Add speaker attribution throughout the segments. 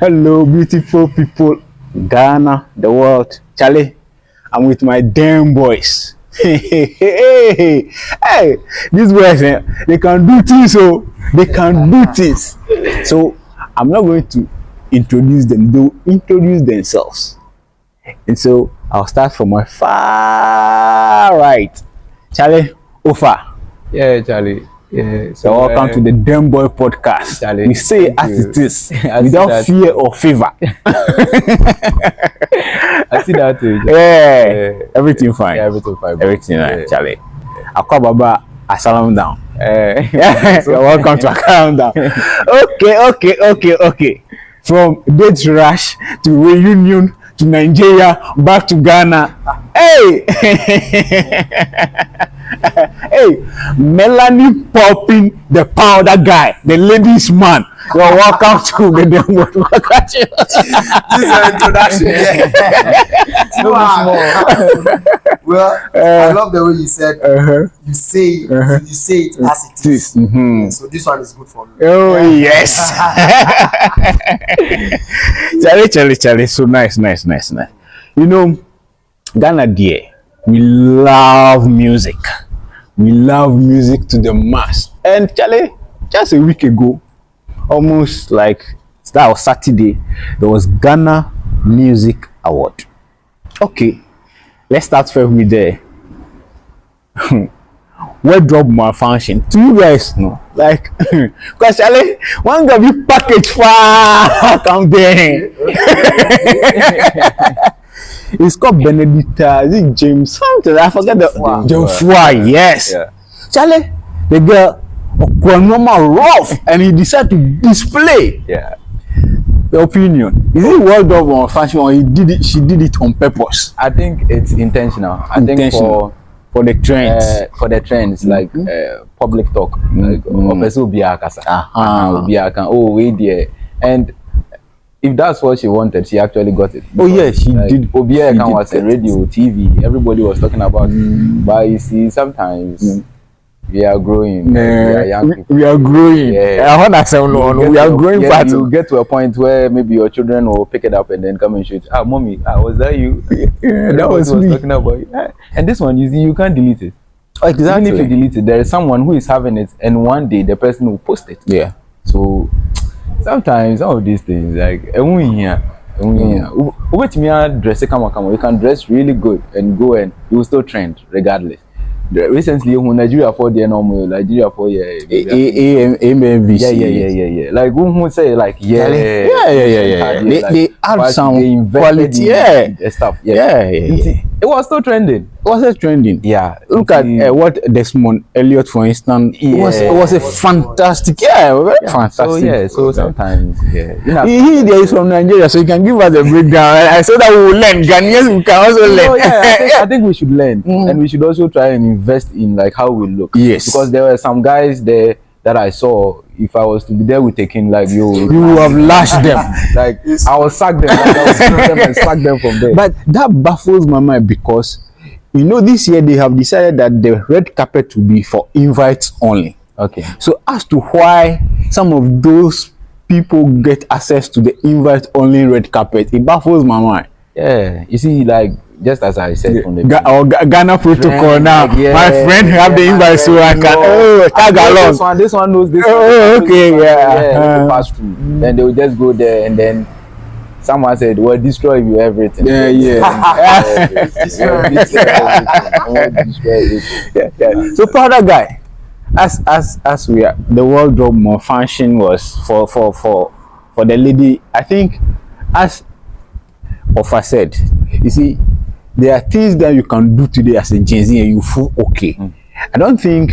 Speaker 1: Hello, beautiful people, Ghana, the world. Charlie, I'm with my damn boys. Hey, these boys, they can do things, so they can do things. So I'm not going to introduce them; they'll introduce themselves. And so I'll start from my far right, Charlie Ofa.
Speaker 2: Yeah, Charlie. Yeah.
Speaker 1: So welcome to the Damn Boy Podcast.
Speaker 2: Charlie,
Speaker 1: We say it as it is, without fear or favor.
Speaker 2: I see that too.
Speaker 1: Yeah, everything fine.
Speaker 2: Yeah, everything fine.
Speaker 1: Everything fine, Charlie. Akwa Baba, Asalam down.
Speaker 2: So
Speaker 1: Welcome to Asalam down. Okay. From date rush to reunion to Nigeria back to Ghana. Hey, hey, Melanie popping the powder guy, the ladies man. You're welcome to the Damn Boy Podcast.
Speaker 3: This is an introduction. Well, I love the way you said you say it as it is. So this one is good for me.
Speaker 1: Oh yes. Charlie. So nice. You know, Ghana dear, we love music. We love music to the mass. And Charlie, just a week ago, almost like that was Saturday, there was Ghana Music Award. Okay, let's start first with the wardrobe malfunction. To you guys know, like, because Charlie, one guy be package far come there. It's called Benedicta. Is it James something? I forget the James Fry. Yes. Yeah. Charlie, the girl normal rough, and he decided to display.
Speaker 2: Yeah.
Speaker 1: The opinion. Is it wardrobe or fashion, or he did it? She did it on purpose.
Speaker 2: I think it's intentional. I think for
Speaker 1: the trends.
Speaker 2: For the trends, like public talk, like oh wait there, and if that's what she wanted, she actually got it.
Speaker 1: Oh yeah, she did.
Speaker 2: Obiakan was on radio, TV, everybody was talking about it. But you see, sometimes we are growing. We are young people.
Speaker 1: We are growing. Yeah. We are growing fast.
Speaker 2: You get to a point where maybe your children will pick it up and then come and shoot. Mommy, was that you?
Speaker 1: Yeah, that was me.
Speaker 2: Talking about it. And this one, you see, you can't delete it.
Speaker 1: Exactly.
Speaker 2: Even if you delete it, there is someone who is having it, and one day the person will post it.
Speaker 1: Yeah.
Speaker 2: So sometimes some of these things, like wait me dress you can dress really good and go and you will still trend regardless. Recently Nigeria for the normal Nigeria for
Speaker 1: AMV.
Speaker 2: Yeah. Like who say like
Speaker 1: yeah. They add some quality
Speaker 2: stuff.
Speaker 1: Yeah.
Speaker 2: It was still trending. Yeah.
Speaker 1: Look at what Desmond Elliott, for instance. It was a fantastic. Fantastic.
Speaker 2: So sometimes he
Speaker 1: there is from Nigeria, so you can give us a breakdown. I said that we will learn. Ghanaians we can also learn.
Speaker 2: I think we should learn, and we should also try and invest in like how we look.
Speaker 1: Yes.
Speaker 2: Because there were some guys there that I saw. If I was to be there with taking like you
Speaker 1: would have lashed them.
Speaker 2: Like I will sack them. Like, I will throw them and sack them from there.
Speaker 1: But that baffles my mind because this year they have decided that the red carpet will be for invites only.
Speaker 2: Okay.
Speaker 1: So as to why some of those people get access to the invite only red carpet, it baffles my mind.
Speaker 2: Yeah. You see, like just as I said from the
Speaker 1: Ghana protocol now. My friend have the invite, so I can tag along.
Speaker 2: This one knows this.
Speaker 1: Okay,
Speaker 2: pass through. Then they will just go there, and then someone said, "Well, destroy you everything."
Speaker 1: Destroy everything. So powder guy, as we are, the wardrobe malfunction was for the lady. I think as Ofa said, you see, there are things that you can do today as a Gen Z and you feel okay. I don't think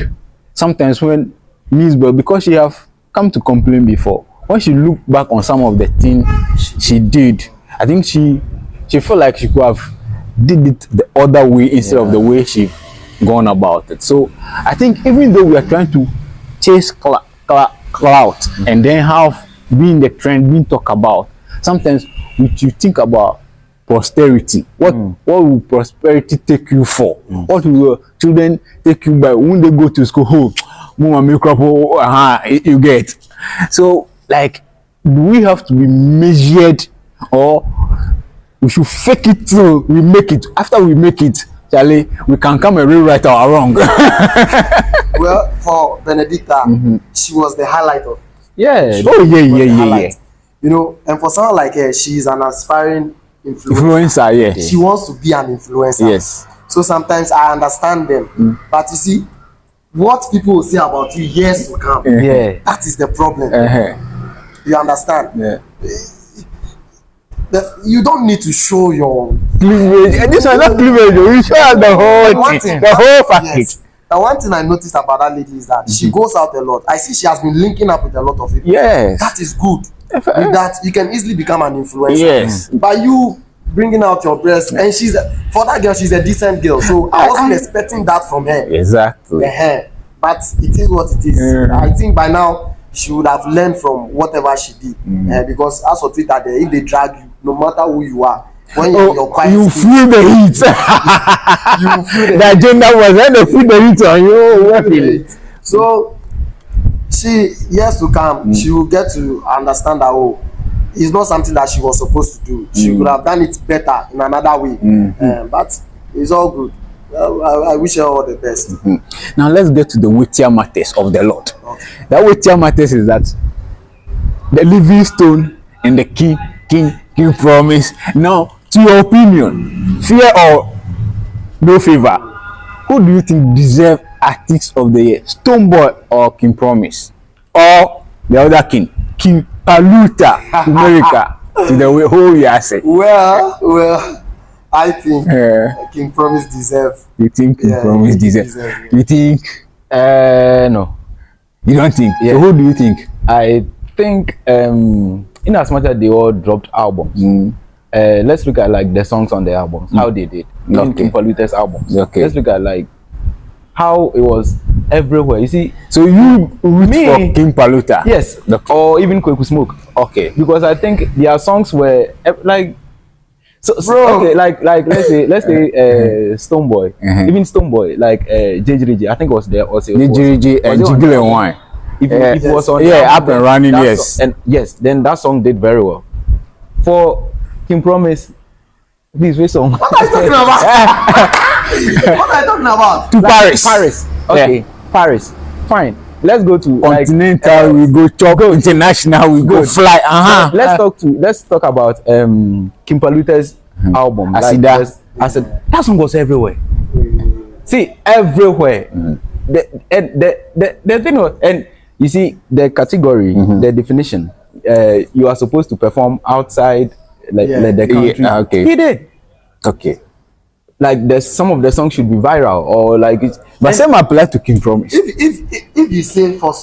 Speaker 1: sometimes when because she have come to complain before, when she look back on some of the things she did, I think she felt like she could have did it the other way instead of the way she gone about it. So I think even though we are trying to chase clout and then have being the trend, being talked about, sometimes you think about prosperity. What will prosperity take you for? What will your children take you by when they go to school? You get. So like do we have to be measured, or we should fake it till we make it? After we make it, Charlie, we can come and rewrite our wrong.
Speaker 3: Well, for Benedicta, she was the highlight of.
Speaker 2: Yeah.
Speaker 1: Oh yeah.
Speaker 3: You know, and for someone like her, she is an aspiring
Speaker 1: Influencer, yeah.
Speaker 3: She wants to be an influencer.
Speaker 1: Yes.
Speaker 3: So sometimes I understand them, but you see, what people will say about you years to come.
Speaker 2: Yeah.
Speaker 3: That is the problem. You understand?
Speaker 2: Yeah.
Speaker 3: You don't need to show your
Speaker 1: Cleavage. And this one not cleavage. You show us the whole thing, the whole package.
Speaker 3: Yes. The one thing I noticed about that lady is that she goes out a lot. I see she has been linking up with a lot of people.
Speaker 1: Yes.
Speaker 3: That is good. With that, you can easily become an influencer.
Speaker 1: Yes.
Speaker 3: By you bringing out your breast, and for that girl, she's a decent girl. So I wasn't expecting that from her.
Speaker 1: Exactly.
Speaker 3: But it is what it is. I think by now she would have learned from whatever she did. Because as for Twitter, if they drag you, no matter who you are, when you're quiet,
Speaker 1: you feel the heat.
Speaker 3: You feel the
Speaker 1: The agenda was when they feel the heat on you. You feel it.
Speaker 3: So she, years to come, she will get to understand that it's not something that she was supposed to do. She could have done it better in another way. But it's all good. I wish her all the best.
Speaker 1: Now let's get to the weightier matters of the Lord. That weightier matters is that the living stone and the king promise. Now, to your opinion, fear or no favor, who do you think deserve artist of the year? Stonebwoy or King Promise? Or the other king Paluta, America, to the whole year say?
Speaker 3: Well, I think King Promise deserve.
Speaker 1: You think King Promise deserve? You think?
Speaker 2: No.
Speaker 1: You don't think?
Speaker 2: Yeah.
Speaker 1: So who do you think?
Speaker 2: I think in as much as they all dropped albums, let's look at like the songs on the albums, how they did. Even King Paluta's albums.
Speaker 1: Okay.
Speaker 2: Let's look at like how it was everywhere. You see,
Speaker 1: So you root for King Paluta?
Speaker 2: yes,
Speaker 1: Okay.
Speaker 2: or even Kweku Smoke.
Speaker 1: Okay.
Speaker 2: Because I think their songs were like
Speaker 3: Bro.
Speaker 2: okay, like let's say Stonebwoy, even Stonebwoy, like JJJ, I think it was there also.
Speaker 1: JJJ and Jiggle and Wine.
Speaker 2: If it was on
Speaker 1: Up and Running,
Speaker 2: that
Speaker 1: yes.
Speaker 2: song, and yes, then that song did very well. For King Promise, please wait song.
Speaker 3: What are you talking about? What are you talking about?
Speaker 1: To Paris.
Speaker 2: Paris. Okay, Paris. Fine. Let's go to
Speaker 1: Continental, we go chop. International, we go fly.
Speaker 2: Let's talk about King Paluta's album.
Speaker 1: Asida.
Speaker 2: That song was everywhere. See, everywhere. The thing was, and you see the category, the definition. You are supposed to perform outside the country.
Speaker 1: Okay.
Speaker 2: He did.
Speaker 1: Okay.
Speaker 2: Like some of the songs should be viral or like it's.
Speaker 1: But same apply to King Promise.
Speaker 3: If you say for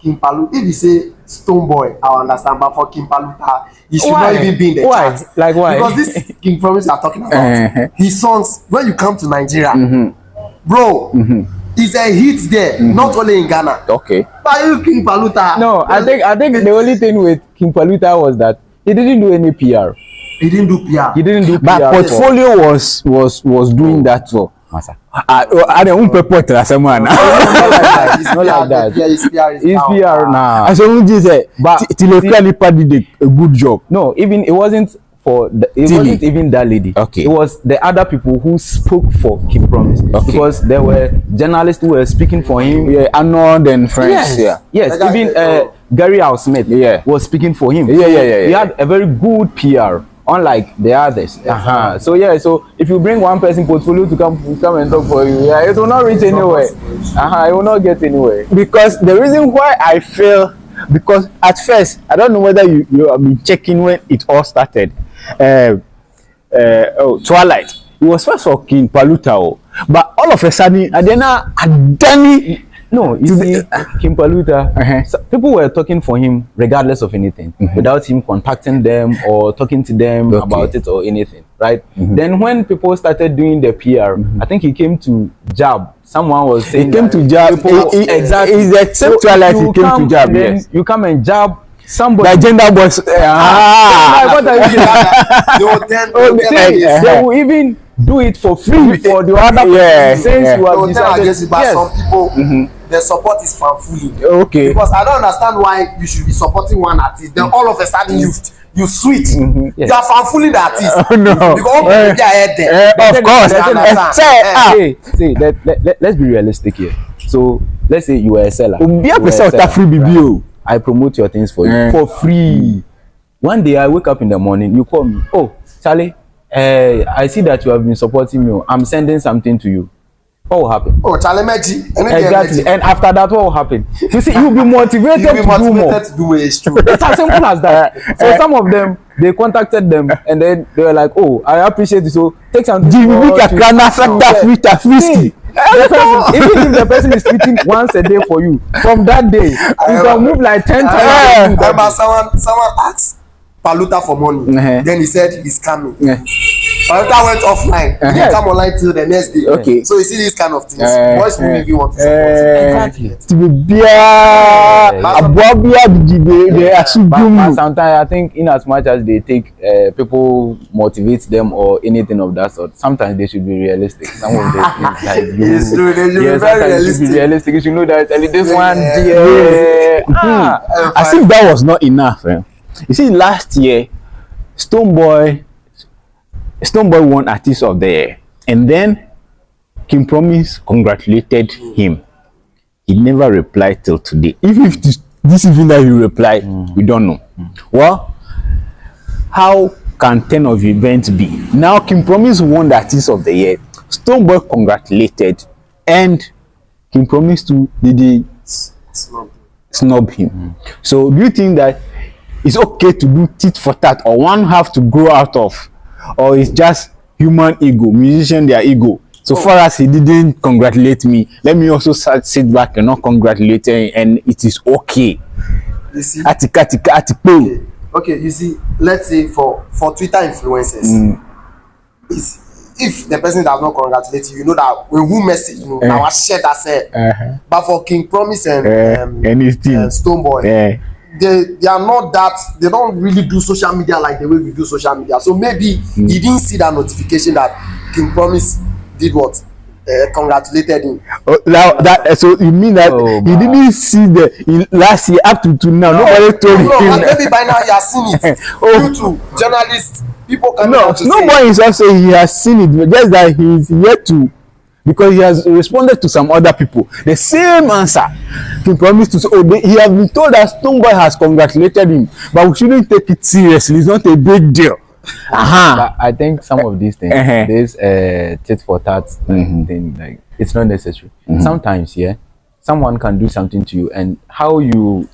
Speaker 3: King Paluta, if you say Stonebwoy, I understand. But for King Paluta, he should not even be in the chart.
Speaker 2: Like why?
Speaker 3: Because this King Promise you are talking about, his songs, when you come to Nigeria, bro, it's a hit there, not only in Ghana.
Speaker 1: Okay.
Speaker 3: But you King Paluta.
Speaker 2: No, I think the only thing with King Paluta was that he didn't do any PR.
Speaker 3: He didn't do PR.
Speaker 2: He didn't do PR.
Speaker 1: But portfolio was doing that for. I don't purport to someone.
Speaker 2: It's not like that.
Speaker 3: His PR is
Speaker 2: It's
Speaker 3: down.
Speaker 2: PR now.
Speaker 1: I saw you say,
Speaker 2: But
Speaker 1: Tilokalipa did a good job.
Speaker 2: No, even it wasn't wasn't even that lady.
Speaker 1: Okay.
Speaker 2: It was the other people who spoke for King Promise.
Speaker 1: Okay.
Speaker 2: Because there were journalists who were speaking for him.
Speaker 1: Yeah, Arnold and friends.
Speaker 2: Yes.
Speaker 1: Yeah.
Speaker 2: Yes.
Speaker 3: Like
Speaker 2: Even
Speaker 3: that,
Speaker 2: Gary Al Smith was speaking for him.
Speaker 1: Yeah.
Speaker 2: He had a very good PR, unlike the others. So if you bring one person portfolio to come and talk for you, it will not reach anywhere. It will not get anywhere.
Speaker 1: Because the reason why I feel, because at first I don't know whether you have been checking when it all started. Twilight. It was first for King Paluta, but all of a sudden, Adena Adani.
Speaker 2: No, you see, King Paluta, people were talking for him regardless of anything, without him contacting them or talking to them about it or anything, right? Then when people started doing the PR, I think he came to Jab. Someone was saying
Speaker 1: He came to Jab.
Speaker 2: Exactly.
Speaker 1: It's the same Twilight he came to Jab.
Speaker 2: Then
Speaker 1: Yes.
Speaker 2: you come and Jab somebody.
Speaker 1: The agenda was.
Speaker 2: What are you saying?
Speaker 3: They will tend to
Speaker 2: They will even do it for free for the other person since you have decided.
Speaker 3: But some people, the support is fanfully.
Speaker 1: Okay.
Speaker 3: Because I don't understand why you should be supporting one artist. Then all of a sudden you switch. You are fanfully the artist.
Speaker 1: Oh no.
Speaker 3: Because all people are head there.
Speaker 1: Of course.
Speaker 2: Let's be realistic here. So let's say you are a seller.
Speaker 1: Right?
Speaker 2: I promote your things for you for free. One day I wake up in the morning, you call me. Oh, Charlie, I see that you have been supporting me. I'm sending something to you. What will happen?
Speaker 3: Oh, Charlie Meji.
Speaker 2: Exactly. And after that, what will happen? You see, you'll be motivated, to do more.
Speaker 3: It's true.
Speaker 2: It's as simple as that. So some of them, they contacted them and then they were like, oh, I appreciate it. So take something.
Speaker 1: Even if
Speaker 2: the person is tweeting once a day for you, from that day, you can move like 10 times.
Speaker 3: Remember someone asked Paluta for money. Then he said he's coming. Paluta went offline. He didn't come online till the next day.
Speaker 1: Okay.
Speaker 3: So you see these kind of things. Boys will even want to
Speaker 2: support. But sometimes I think in as much as they take people motivate them or anything of that sort, sometimes they should be realistic. Some of the things like you.
Speaker 3: It's true. They should be very realistic.
Speaker 2: Be realistic. You should know that this one.
Speaker 1: I think that was not enough. You see, last year, Stonebwoy won Artist of the Year, and then King Promise congratulated him. He never replied till today. Even if this even that he replied, we don't know. Well, how can 10 of events be? Now King Promise won the Artist of the Year. Stonebwoy congratulated, and King Promise too did snub him. So do you think that it's okay to do tit for tat, or one have to grow out of, or it's just human ego, musician their ego? So far as he didn't congratulate me, let me also sit back and not congratulate him, and it is okay.
Speaker 3: You see?
Speaker 1: Okay,
Speaker 3: you see, let's say for Twitter influencers, if the person does not congratulate you, you know that when who message you, now I share that said. But for King Promise and
Speaker 1: his team,
Speaker 3: Stonebwoy, they are not that, they don't really do social media like the way we do social media. So maybe he didn't see that notification that King Promise did what? Congratulated him.
Speaker 1: So you mean that he didn't see the last year up to now? Nobody told him.
Speaker 3: No, maybe by now he has seen it. Due to journalists, people coming out to
Speaker 1: nobody is also he has seen it, but just that he is yet to, because he has responded to some other people the same answer. He promised to say, he has been told that Stonebwoy has congratulated him, but we shouldn't take it seriously. It's not a big deal.
Speaker 2: But I think some of these things, this tit for tat thing, like it's not necessary. Sometimes, someone can do something to you, and how you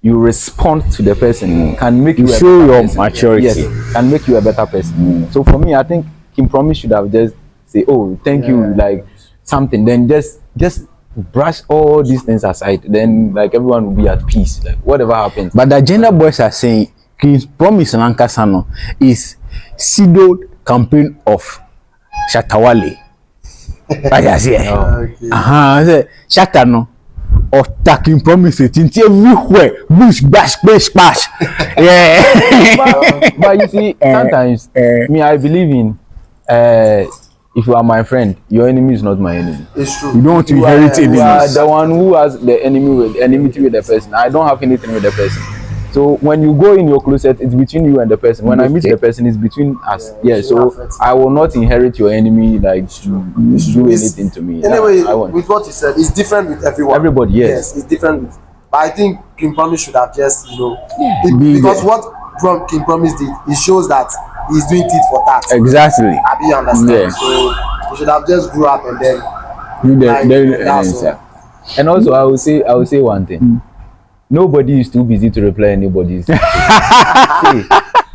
Speaker 2: respond to the person can make you
Speaker 1: show your maturity.
Speaker 2: Yes, can make you a better person. So for me, I think King Promise should have just say, "Oh, thank you," like something. Then just brush all these things aside. Then like everyone will be at peace. Like whatever happens.
Speaker 1: But the agenda boys are saying King Promise Lankasano is pseudo campaign of Shatawale. Like I say, Shatano or King Promise it everywhere. Bush bash.
Speaker 2: But you see, sometimes me, I believe in if you are my friend, your enemy is not my enemy.
Speaker 3: It's true.
Speaker 1: You don't want to inherit enemies.
Speaker 2: You are the one who has the enmity with the person. I don't have anything with the person. So when you go in your closet, it's between you and the person. When I meet the person, it's between us. So I will not inherit your enemy like to do anything to me.
Speaker 3: Anyway, with what you said, it's different with everyone.
Speaker 2: Everybody, yes,
Speaker 3: it's different. But I think King Promise should have just, because what King Promise did, it shows that he's doing tit for tat.
Speaker 1: Exactly.
Speaker 3: I do understand. Yeah. So he should have just grew up and then.
Speaker 2: And also, I will say one thing. Nobody is too busy to reply anybody's. See,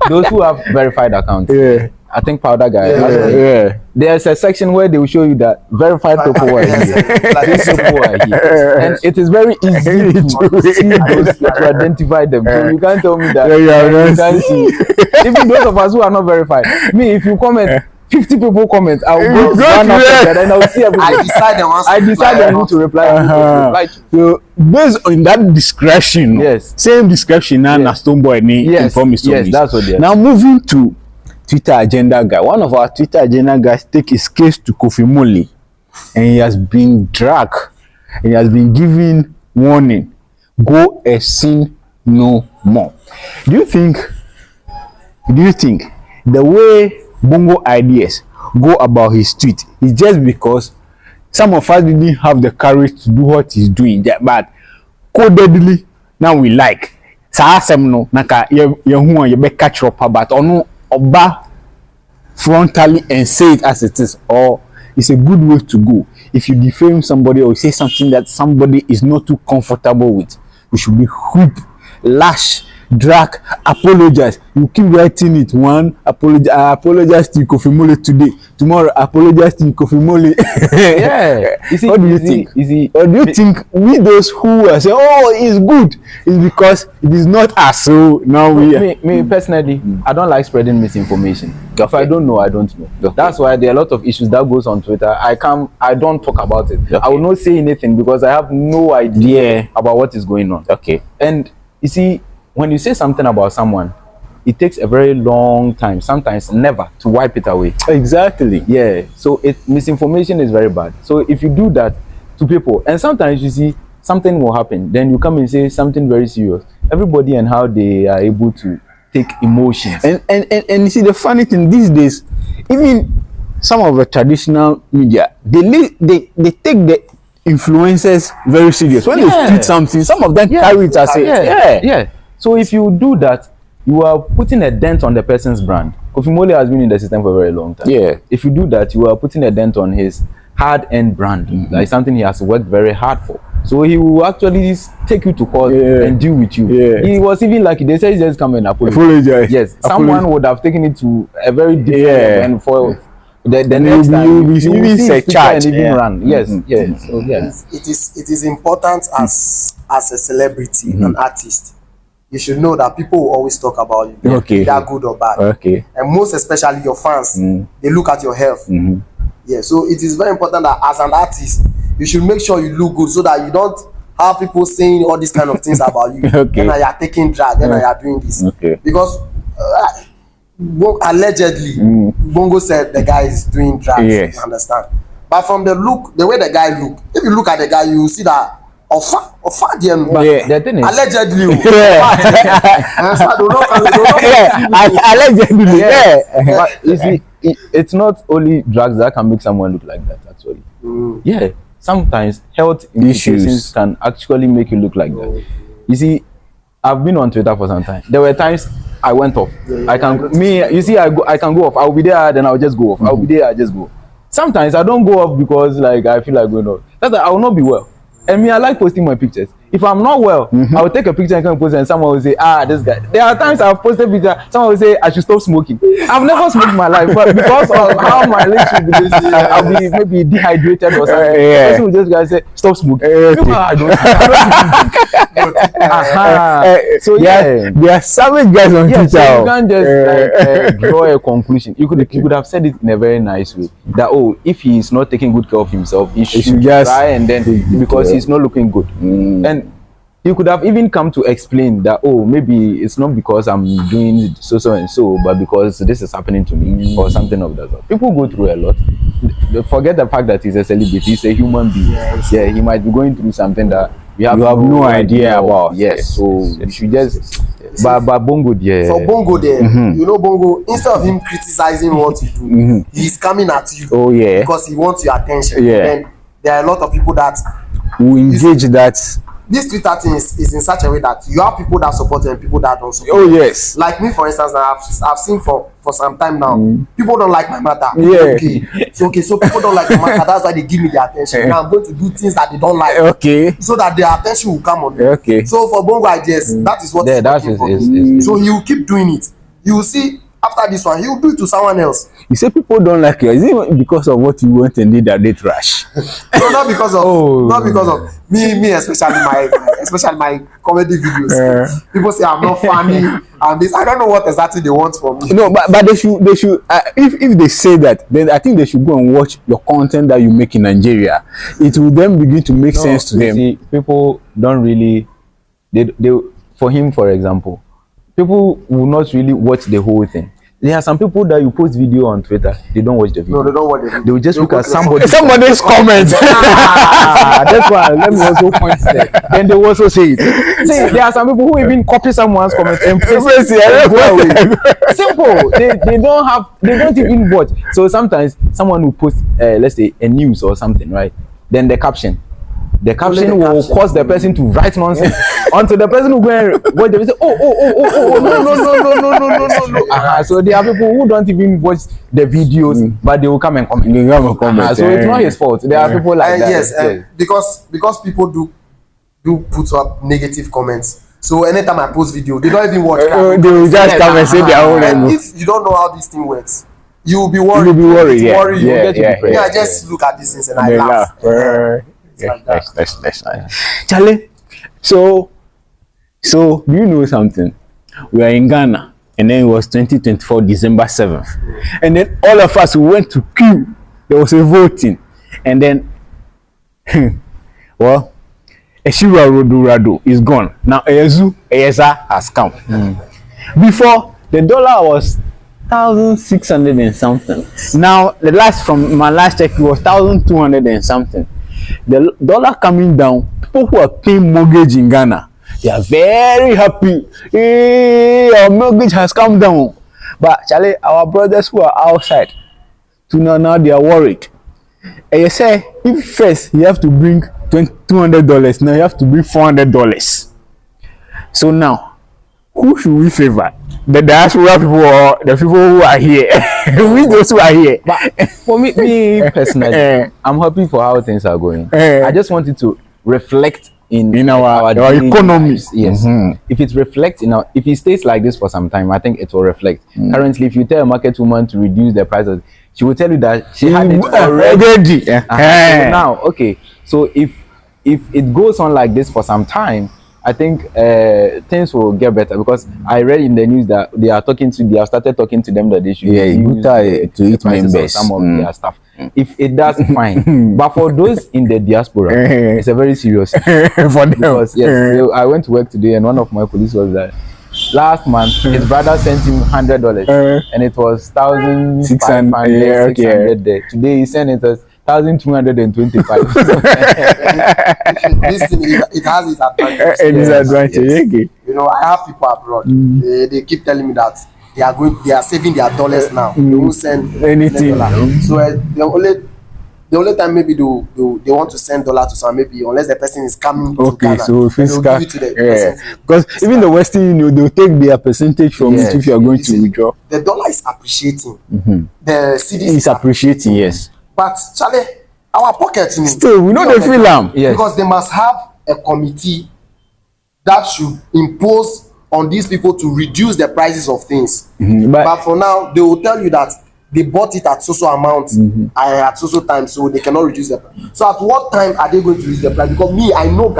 Speaker 2: those who have verified accounts, I think Powder Guy, there's a section where they will show you that verified people are here. These people are here. And it is very easy to see those, to identify them. So you can't tell me that you can't see. Even those of us who are not verified, if you comment, 50 people comment, I will go one after that and I will see everything. I decide on who to reply.
Speaker 1: So based on that discretion, same discretion now as Stonebwoy King Promise.
Speaker 2: Yes, that's what they are.
Speaker 1: Now moving to Twitter agenda guy. One of our Twitter agenda guys take his case to Kofi Mole, and he has been dragged. He has been given warning. Go and sin no more. Do you think the way Bongo Ideas go about his tweet is just because some of us didn't have the courage to do what he's doing, but codedly now we like saa asem no naka ye hu an ye be catch up but ono oba frontally and say it as it is, or it's a good way to go. If you defame somebody or say something that somebody is not too comfortable with, you should be whipped, lash, drag, apologize. You keep writing it. One, apologize to Kofi Mole today. Tomorrow, apologize to Kofi Mole.
Speaker 2: Yeah.
Speaker 1: What do you think? Or do you think we those who are saying, oh, it's good, it's because it is not us? So now
Speaker 2: me personally, I don't like spreading misinformation. Okay. If I don't know, I don't know. Okay. That's why there are a lot of issues that goes on Twitter. I don't talk about it. Okay. I will not say anything because I have no idea about what is going on.
Speaker 1: Okay.
Speaker 2: And you see, when you say something about someone, it takes a very long time, sometimes never, to wipe it away.
Speaker 1: Exactly.
Speaker 2: Yeah. So misinformation is very bad. So if you do that to people, and sometimes you see something will happen, then you come and say something very serious. Everybody and how they are able to take emotions.
Speaker 1: And you see the funny thing these days, even some of the traditional media, they take the influencers very serious. When they tweet something, some of them carry it as
Speaker 2: yeah. So if you do that, you are putting a dent on the person's brand. Kofi Mole has been in the system for a very long time.
Speaker 1: Yeah.
Speaker 2: If you do that, you are putting a dent on his hard-earned brand, like something he has worked very hard for. So he will actually take you to court and deal with you. Yeah. He was even like they said, just come and apologize. Yes. Someone would have taken it to a very different and for the next time you will see his charge and even run. Yes. Yes. So yes.
Speaker 3: It is important as a celebrity, an artist. You should know that people will always talk about you.
Speaker 1: Okay.
Speaker 3: They are good or bad.
Speaker 1: Okay.
Speaker 3: And most especially your fans, they look at your health. Yeah. So it is very important that as an artist, you should make sure you look good so that you don't have people saying all these kind of things about you.
Speaker 1: Okay.
Speaker 3: And you are taking drag, and you are doing this.
Speaker 1: Okay.
Speaker 3: Because allegedly, Bongo said the guy is doing drugs.
Speaker 1: Yes.
Speaker 3: You understand? But from the way the guy look, if you look at the guy, you will see that
Speaker 2: the thing is,
Speaker 3: allegedly,
Speaker 1: allegedly,
Speaker 2: But you see, it's not only drugs that can make someone look like that. Actually, yeah. Sometimes health issues can actually make you look like that. You see, I've been on Twitter for some time. There were times I went off. I can go off. I'll be there, then I'll just go off. I'll be there, I just go. Sometimes I don't go off because like I feel like going off. That's why I will not be well. And me, I like posting my pictures. If I'm not well, I will take a picture and come post it, and someone will say, this guy. There are times I've posted picture, someone will say I should stop smoking. I've never smoked in my life, but because of how my relationship with this, I'll be maybe dehydrated or something. The person will just guys say, stop smoking. I don't. So
Speaker 1: there are savage guys on Twitter.
Speaker 2: So you can't just draw a conclusion. You could have said it in a very nice way that if he is not taking good care of himself, he should just try, and then because he's not looking good. And you could have even come to explain that maybe it's not because I'm doing so and so, but because this is happening to me or something of that sort. People go through a lot. Forget the fact that he's a celebrity, he's a human being. Yeah, he might be going through something that you have no idea about. Yes, so you should just but Bongo there.
Speaker 3: For Bongo there, you know Bongo, instead of him criticizing what you do, he's coming at you.
Speaker 1: Oh yeah.
Speaker 3: Because he wants your attention.
Speaker 1: Yeah.
Speaker 3: And there are a lot of people that
Speaker 1: who engage that.
Speaker 3: This Twitter thing is in such a way that you have people that support and people that don't support.
Speaker 1: Oh yes.
Speaker 3: Like me, for instance, I've seen for some time now, people don't like my matter.
Speaker 1: Yeah.
Speaker 3: So people don't like my matter. That's why they give me the attention. Now I'm going to do things that they don't like.
Speaker 1: Okay.
Speaker 3: So that their attention will come on me.
Speaker 1: Okay.
Speaker 3: So for Bongo Ideas, that is what
Speaker 2: he's working for.
Speaker 3: So he will keep doing it. You will see after this one, he will do it to someone else.
Speaker 1: You say people don't like you. Is it because of what you went and did that they trash?
Speaker 3: No, not because of me, especially my comedy videos. People say I'm not funny and this. I don't know what exactly they want from me.
Speaker 1: No, but they should if they say that, then I think they should go and watch your content that you make in Nigeria. It will then begin to make sense to them.
Speaker 2: See, people don't really they for him, for example, people will not really watch the whole thing. there are some people that you post video on Twitter, they don't watch the video.
Speaker 3: No, they don't watch the video.
Speaker 2: They will just look at somebody's
Speaker 1: comment.
Speaker 2: That's why let me also point there. Then they will also say it. See, there are some people who even copy someone's comment and paste it. Simple. They don't even watch. So sometimes someone will post let's say a news or something, right? Then the caption will cause the person to write nonsense until the person who go and watch the video say, oh, no. So there are people who don't even watch the videos, but they will come and comment. So it's not his fault. There are people like that.
Speaker 3: Yes, because people do put up negative comments. So anytime I post video, they don't even watch.
Speaker 1: They will just come and say their own.
Speaker 3: And if you don't know how this thing works, you will be worried.
Speaker 1: You will be worried.
Speaker 3: Yeah. I just look at these things and I laugh.
Speaker 1: That's nice. Charlie, so do you know something? We are in Ghana, and then it was 2024 December 7th, and then all of us we went to queue. There was a voting, and then well, Eshira Rodorado is gone now. Eyeza has come. Before the dollar was 1,600 and something. Now from my last check it was 1,200 and something. The dollar coming down, people who are paying mortgage in Ghana, they are very happy. Hey, our mortgage has come down. But Charlie, our brothers who are outside, now they are worried. And you say, if first you have to bring $200, now you have to bring $400. So now, who should we favor? The diaspora people or the people who are here? We those who are here.
Speaker 2: But for me personally, I'm happy for how things are going. I just wanted to reflect in our
Speaker 1: economy.
Speaker 2: Lives. Yes. If it reflects if it stays like this for some time, I think it will reflect. Currently, if you tell a market woman to reduce the prices, she will tell you that she had it already. So now, okay. So if it goes on like this for some time, I think things will get better, because I read in the news that they have started talking to them that they should use
Speaker 1: to eat members
Speaker 2: some of their stuff. If it does, fine. But for those in the diaspora, it's a very serious
Speaker 1: for them.
Speaker 2: Because I went to work today, and one of my colleagues was that last month his brother sent him $100 and it was 1,600 there. Today he sent it as 1,225.
Speaker 3: This thing, it has its advantages.
Speaker 1: Yes.
Speaker 3: You know, I have people abroad. They keep telling me that they are saving their dollars now. They won't send
Speaker 1: anything.
Speaker 3: So the only time maybe they want to send dollar to someone, maybe unless the person is coming to Ghana,
Speaker 1: so
Speaker 3: they'll give it to the person.
Speaker 1: Because even the Western Union, they'll take their percentage from it if you are going to withdraw.
Speaker 3: The dollar is appreciating. The cedi
Speaker 1: is appreciating, yes.
Speaker 3: But Charlie, our pockets
Speaker 1: still we know they feel them,
Speaker 3: because they must have a committee that should impose on these people to reduce the prices of things. But for now, they will tell you that they bought it at so amount at so time, so they cannot reduce the price. So at what time are they going to reduce the price? Because I know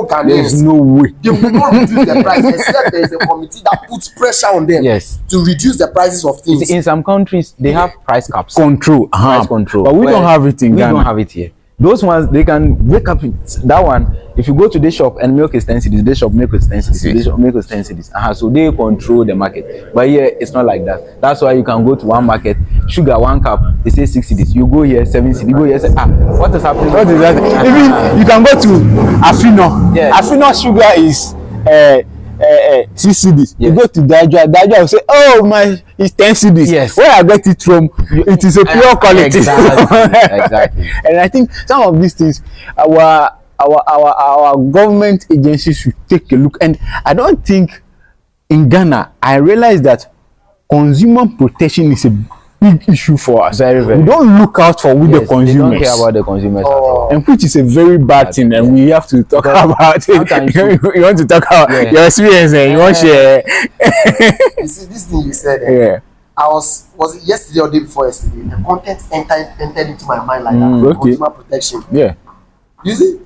Speaker 3: Ghanaians.
Speaker 1: There's no way
Speaker 3: they will not reduce the price except there is a committee that puts pressure on them to reduce the prices of things.
Speaker 2: In some countries, they have price caps.
Speaker 1: Control.
Speaker 2: Price control.
Speaker 1: But we don't have it in Ghana.
Speaker 2: We don't have it here. Those ones, they can wake up that one. If you go to this shop and milk is 10 cedis, this shop milk is 10 cedis, this shop milk is 10 cedis. So they control the market. But here it's not like that. That's why you can go to one market, sugar 1 cup, they say 6 cedis. You go here 7 cedis. You go here say, what is happening?
Speaker 1: What is that? Even you can go to Afino. Afino sugar is 6 cedis. You go to Dajua will say, oh my, it's 10 cedis. Where I get it from, it is a pure quality.
Speaker 2: Exactly.
Speaker 1: And I think some of these things, our government agencies should take a look. And I don't think in Ghana, I realize that consumer protection is a big issue for us.
Speaker 2: Very, very.
Speaker 1: We don't look out for the consumers.
Speaker 2: They don't care about the consumers at all.
Speaker 1: And which is a very bad thing, and we have to talk about it. You want to talk about your experience, and you want to share.
Speaker 3: You see, this thing you said, I was it yesterday or day before yesterday? The content entered into my mind like that. Consumer protection. You see,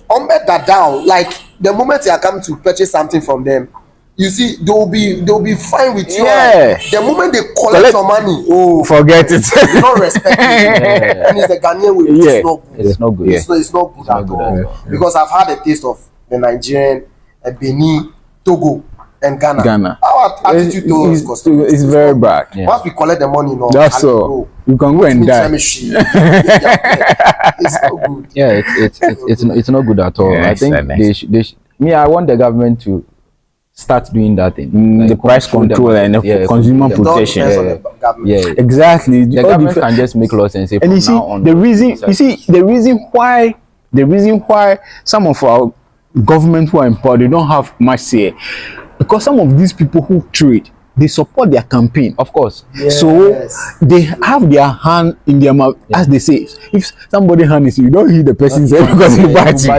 Speaker 3: on that down, like the moment you are coming to purchase something from them, you see, they'll be fine with you. The moment they collect your money,
Speaker 1: forget it.
Speaker 3: They don't respect it. And it's the Ghanaian way, which is not good.
Speaker 2: It's not good.
Speaker 3: It's not good at all. Because I've had a taste of the Nigerian, Benin, Togo. and Ghana.
Speaker 1: Ghana.
Speaker 3: Our attitude towards customers
Speaker 1: it's very bad.
Speaker 3: Yeah. Once we collect the money, no,
Speaker 1: That's all. You can go and die.
Speaker 3: It's not good.
Speaker 2: Yeah, it's not good at all.
Speaker 1: Yeah,
Speaker 2: I think me, I want the government to start doing that thing.
Speaker 1: The price control and the consumer protection. Exactly.
Speaker 2: The government can just make laws and say.
Speaker 1: And you see the reason why some of our government who are in power, they don't have much say, because some of these people who trade, they support their campaign,
Speaker 2: of course.
Speaker 3: Yes.
Speaker 1: So they have their hand in their mouth, as they say. If somebody hand is you don't hear the person's head because he bites you.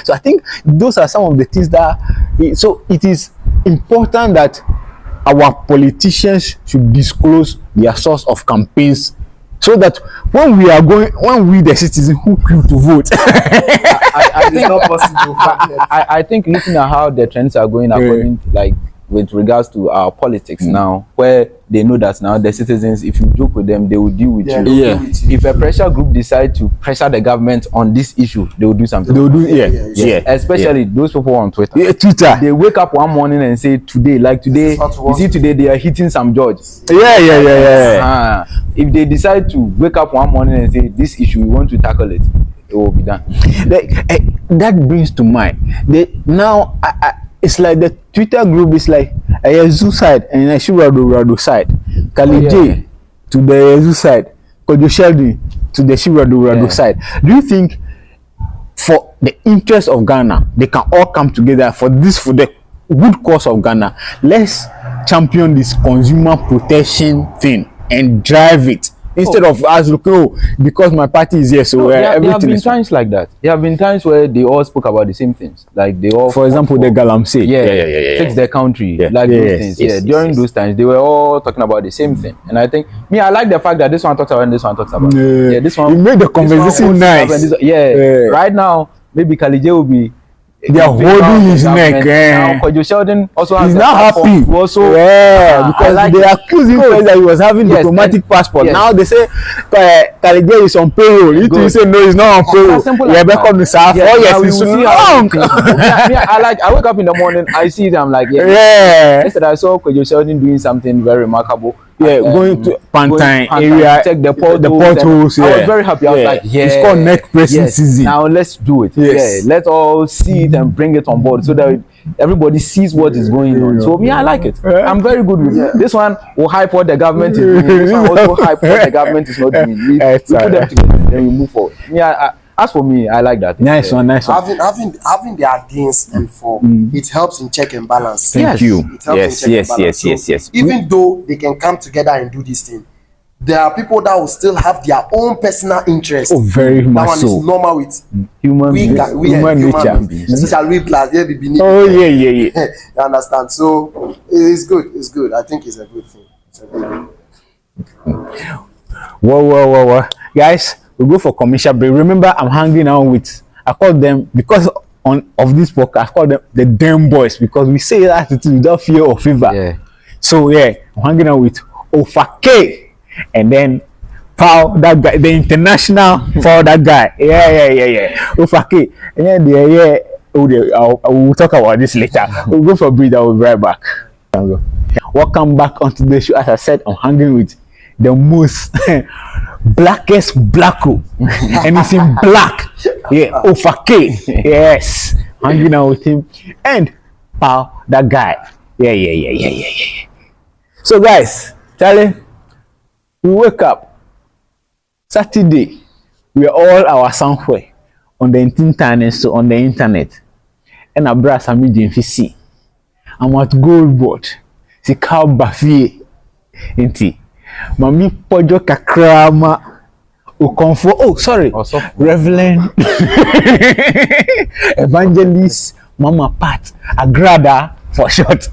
Speaker 1: So I think those are some of the things that. So it is important that our politicians should disclose their source of campaigns, so that when we the citizens who queue to vote,
Speaker 3: I think it's not possible.
Speaker 2: I think looking at how the trends are going according to, like, with regards to our politics now, where they know that now the citizens, if you joke with them, they will deal with you.
Speaker 1: Yeah.
Speaker 2: If a pressure group decide to pressure the government on this issue, they will do something.
Speaker 1: they will do
Speaker 2: Especially those people on Twitter.
Speaker 1: Twitter.
Speaker 2: They wake up one morning and say today, you see today they are hitting some judge.
Speaker 1: Yeah.
Speaker 2: If they decide to wake up one morning and say this issue, we want to tackle it, it will be done.
Speaker 1: That brings to mind. It's like the Twitter group is like a Yazoo side and a Shirado side. Kalije to the Yazoo side, Kojo Sheldon to the Shirado side. Do you think, for the interest of Ghana, they can all come together for the good cause of Ghana? Let's champion this consumer protection thing and drive it. Instead of us looking, because my party is here, so everything
Speaker 2: there have been
Speaker 1: is
Speaker 2: times like that. There have been times where they all spoke about the same things. Like they all,
Speaker 1: for example, the Galamsey.
Speaker 2: Fix their country. Those things. During those times, they were all talking about the same thing. And I think, I like the fact that this one talks about and this one talks about. This one.
Speaker 1: You made the conversation nice.
Speaker 2: Right now, maybe Kalije will be.
Speaker 1: They are holding his neck.
Speaker 2: Now, Kojo Sheldon also has
Speaker 1: he's not happy.
Speaker 2: Because
Speaker 1: they accuse him that he was having diplomatic passport. Now they say Kalije is on payroll. You say no, he's not on payroll. Yeah, back on the south. It's long.
Speaker 2: I wake up in the morning, I see them like yesterday I saw Kojo Sheldon doing something very remarkable.
Speaker 1: Going to Pantine area,
Speaker 2: check the
Speaker 1: portals.
Speaker 2: I was very happy. I was like,
Speaker 1: it's called neck pressing season.
Speaker 2: Now let's do it. Let's all see it and bring it on board so that everybody sees what is going on. So I like it. I'm very good with it. This one will hype what the government is doing. This one also hype what the government is not doing. We put them together and then we move forward. As for me, I like that.
Speaker 1: Nice one.
Speaker 3: Having the against and for it helps in check and balance.
Speaker 1: Thank you.
Speaker 3: Yes. Even though they can come together and do this thing, there are people that will still have their own personal interest.
Speaker 1: Oh, very much so.
Speaker 3: That one is normal with
Speaker 1: human nature.
Speaker 3: Especially we plus beneath.
Speaker 1: You
Speaker 3: understand? So it's good. I think it's a good thing.
Speaker 1: Whoa. Guys, we go for commercial break. Remember, I'm hanging out with, I call them, because of this podcast, I call them the damn boys, because we say that without fear or favor. So I'm hanging out with Ofake, and then Paul, that guy, the international for that guy. Ofake, and then we'll talk about this later. We'll go for a break. I will be right back. Welcome back onto the show. As I said, I'm hanging with the most blackest blacko, and it's in black. Ofake. Yes, hanging out with him and Paul, that guy. So guys, Charlie, we wake up Saturday. We are all our somewhere on the internet, so on the internet, and I brought Sammy Gyamfi. I'm at Goldboard. Si cow bafie inti. Mami pojo kakrama ukonfo. Oh, sorry. Reverend Evangelist Mama Pat Agradaa for short.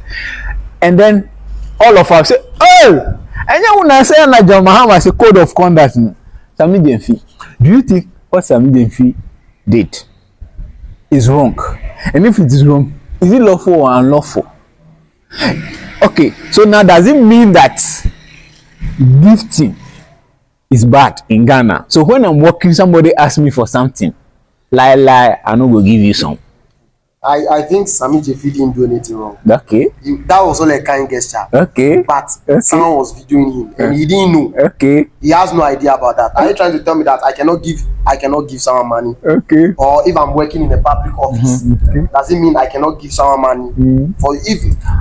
Speaker 1: And then all of us say, oh, and you wanna say na John Mahama say code of conduct. Sammy Gyamfi. Do you think what Sammy Gyamfi did is wrong? And if it is wrong, is it lawful or unlawful? Okay, so now does it mean that gifting is bad in Ghana? So when I'm working, somebody asks me for something, lie, I no go give you some.
Speaker 3: I think Sammy Gyamfi didn't do anything wrong.
Speaker 1: Okay.
Speaker 3: That was only a kind gesture.
Speaker 1: Okay.
Speaker 3: But
Speaker 1: Okay.
Speaker 3: someone was videoing him and he didn't know.
Speaker 1: Okay.
Speaker 3: He has no idea about that. Are you trying to tell me that I cannot give someone money?
Speaker 1: Okay.
Speaker 3: Or if I'm working in a public office, does it mean I cannot give someone money?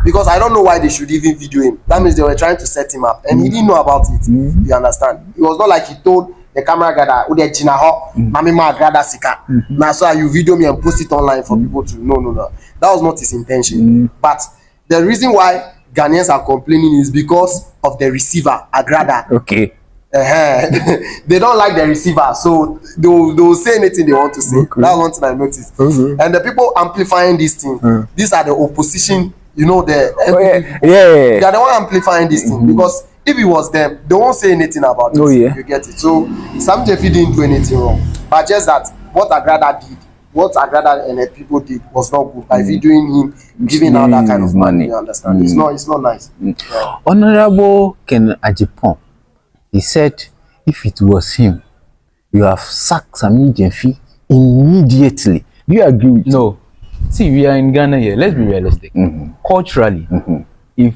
Speaker 3: Because I don't know why they should even video him. That means they were trying to set him up and he didn't know about it. You understand? It was not like he told the camera guy that Ude Jina ho, Mami ma Agradaa sika. Now so you video me and post it online for people to no. That was not his intention. But the reason why Ghanaians are complaining is because of the receiver, Agradaa.
Speaker 1: Okay.
Speaker 3: They don't like the receiver, so they'll say anything they want to say. Okay. That's one thing I noticed. Okay. And the people amplifying this thing, these are the opposition, you know, they are the one amplifying this thing, because if it was them, they won't say anything about it. Oh, yeah. You get it? So Sammy Gyamfi didn't do anything wrong, but just that what Agradaa and the people did was not good by videoing him giving out that kind of money. You understand? It's not nice. Yeah.
Speaker 1: Honorable Ken Ajipon, he said if it was him, you have sacked Sammy Gyamfi immediately. Do you agree with
Speaker 2: No. See, we are in Ghana here. Let's be realistic. Culturally, if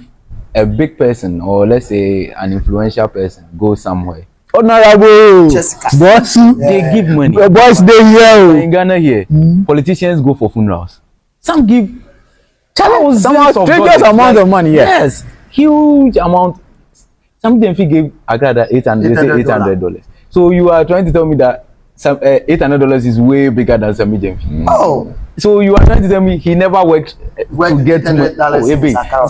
Speaker 2: a big person, or let's say an influential person, goes somewhere,
Speaker 1: Honorable boss,
Speaker 2: they give money.
Speaker 1: Boss, they here.
Speaker 2: In Ghana here, politicians go for funerals. Some give
Speaker 1: triggers amount of money.
Speaker 2: Yes, huge amount. Sammy Gyamfi gave Agradaa $800. So you are trying to tell me that $800 is way bigger than Sammy Gyamfi?
Speaker 3: Oh.
Speaker 2: So you are trying to tell me he never worked to get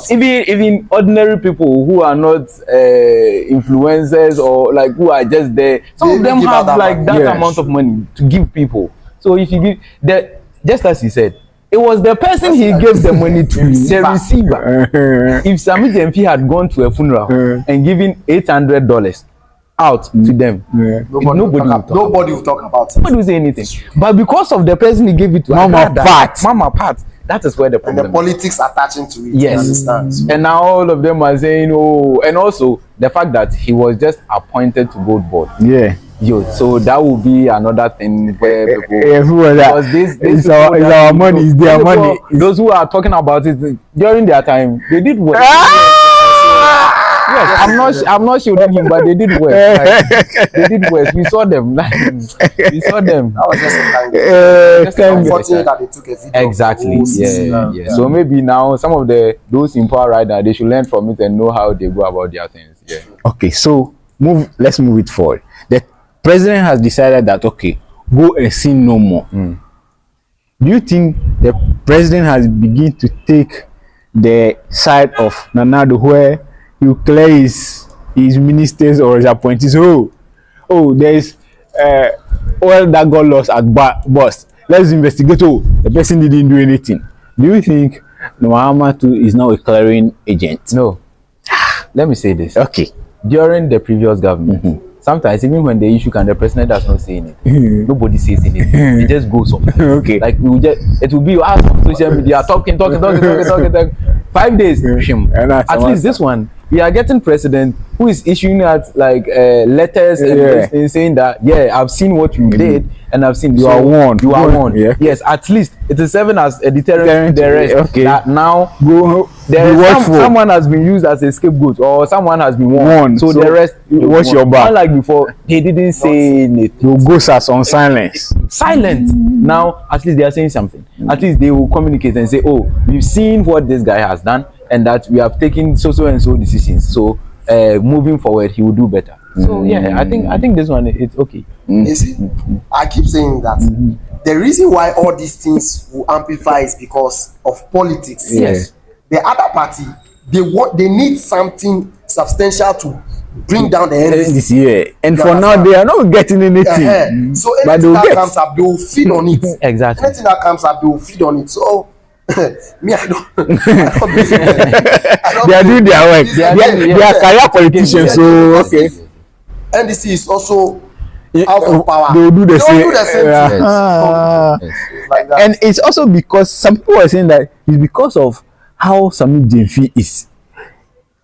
Speaker 2: even ordinary people who are not influencers or like who are just there, some of them have like that amount of money to give people. So if you give that, just as he said, it was the person he gave the money to, the receiver. If Sammy Gyamfi had gone to a funeral and given $800 out to them, nobody
Speaker 3: will talk about it.
Speaker 2: Nobody will say anything. But because of the person he gave it to, Mama Pat, that is where the problem.
Speaker 3: And the politics attaching to it.
Speaker 2: Yes.
Speaker 3: Understand? So.
Speaker 2: And now all of them are saying, oh, and also the fact that he was just appointed to Gold Board.
Speaker 1: Yeah.
Speaker 2: So that will be another thing where people,
Speaker 1: because this is our money, is their money.
Speaker 2: Those who are talking about it during their time, they did work. Yes, I'm not shielding him, but they did work. They did work. We saw them. We saw them.
Speaker 3: That was just unfortunate that they took a video.
Speaker 2: Exactly. Yeah. So maybe now some of those in power right now, they should learn from it and know how they go about their things. Yeah.
Speaker 1: Okay, so let's move it forward. The president has decided that go and sin no more. Do you think the president has begun to take the side of Nanado where you clear his ministers or his appointees? There is oil that got lost at Boss. Let's investigate. The person didn't do anything. Do you think Mahama too is now a clearing agent?
Speaker 2: No. Let me say this.
Speaker 1: Okay.
Speaker 2: During the previous government, sometimes even when the issue the president does not say anything, nobody says anything. It just goes off.
Speaker 1: Okay.
Speaker 2: Like it will be you ask on social media talking. 5 days. At least this one, we are getting president who is issuing out like letters and saying that I've seen what you did and I've seen
Speaker 1: you are warned.
Speaker 2: You are warned.
Speaker 1: Yeah.
Speaker 2: Yes, at least it is serving as a deterrent to the rest.
Speaker 1: Okay.
Speaker 2: That now someone has been used as a scapegoat or someone has been warned. So the rest
Speaker 1: watch your back.
Speaker 2: Unlike before, they didn't say anything.
Speaker 1: You go on silence.
Speaker 2: Silent. Now at least they are saying something. At least they will communicate and say, we've seen what this guy has done and that we have taken so and so decisions. So moving forward, he will do better. So I think this one it's okay.
Speaker 3: You see, I keep saying that the reason why all these things will amplify is because of politics.
Speaker 2: Yes.
Speaker 3: The other party, they need something substantial to bring down the NDC.
Speaker 1: Yeah. And for now, they are not getting anything.
Speaker 3: So anything that comes up, they will feed on it.
Speaker 2: Exactly.
Speaker 3: Anything that comes up, they will feed on it. So me, I don't believe
Speaker 1: they are doing their work. They are career politicians. So okay.
Speaker 3: NDC is also out of power.
Speaker 1: They will do the same.
Speaker 3: thing. Like that.
Speaker 1: And it's also because some people are saying that it's because of how Sammy Gyamfi is